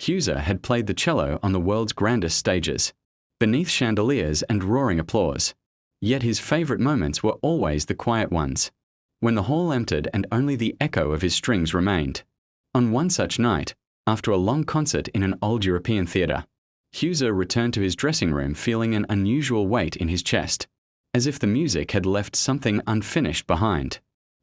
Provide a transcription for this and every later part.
Hauser had played the cello on the world's grandest stages, beneath chandeliers and roaring applause. Yet his favorite moments were always the quiet ones, when the hall emptied and only the echo of his strings remained. On one such night, after a long concert in an old European theatre, Hauser returned to his dressing room feeling an unusual weight in his chest, as if the music had left something unfinished behind.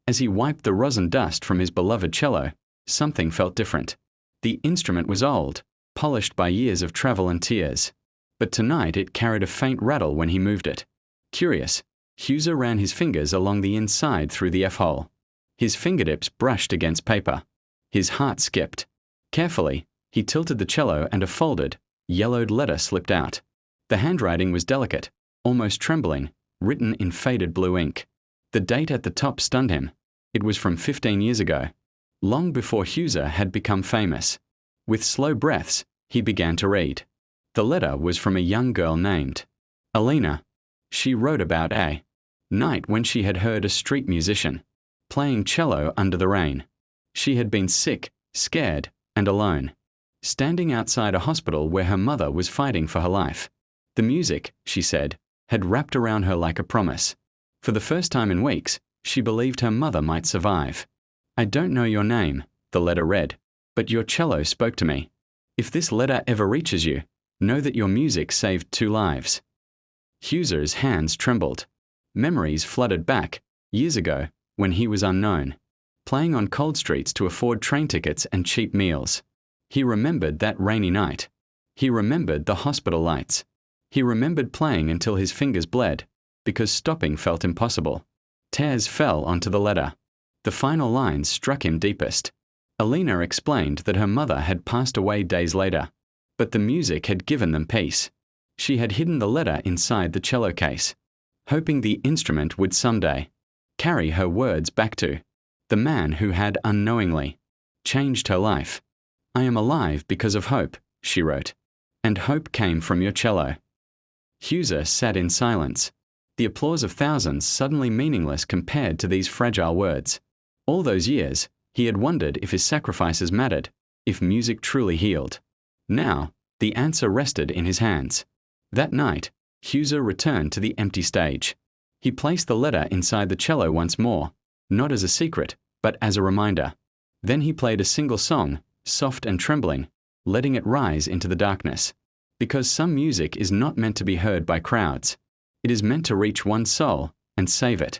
As he wiped the rosin dust from his beloved cello, something felt different. The instrument was old, polished by years of travel and tears, but tonight it carried a faint rattle when he moved it. Curious, Hauser ran his fingers along the inside through the F-hole. His fingertips brushed against paper. His heart skipped. Carefully, he tilted the cello and a folded, yellowed letter slipped out. The handwriting was delicate, almost trembling, written in faded blue ink. The date at the top stunned him. It was from 15 years ago, long before Hauser had become famous. With slow breaths, he began to read. The letter was from a young girl named Alina. She wrote about a night when she had heard a street musician playing cello under the rain. She had been sick, scared, and alone, standing outside a hospital where her mother was fighting for her life. The music, she said, had wrapped around her like a promise. For the first time in weeks, she believed her mother might survive. "I don't know your name," the letter read, "but your cello spoke to me. If this letter ever reaches you, know that your music saved 2 lives." Hauser's hands trembled. Memories flooded back, years ago, when he was unknown, playing on cold streets to afford train tickets and cheap meals. He remembered that rainy night. He remembered the hospital lights. He remembered playing until his fingers bled, because stopping felt impossible. Tears fell onto the letter. The final lines struck him deepest. Alina explained that her mother had passed away days later, but the music had given them peace. She had hidden the letter inside the cello case, hoping the instrument would someday carry her words back to the man who had unknowingly changed her life. "I am alive because of hope," she wrote, "and hope came from your cello." Hauser sat in silence, the applause of thousands suddenly meaningless compared to these fragile words. All those years, he had wondered if his sacrifices mattered, if music truly healed. Now, the answer rested in his hands. That night, Hauser returned to the empty stage. He placed the letter inside the cello once more, not as a secret, but as a reminder. Then he played a single song, soft and trembling, letting it rise into the darkness. Because some music is not meant to be heard by crowds. It is meant to reach one's soul and save it.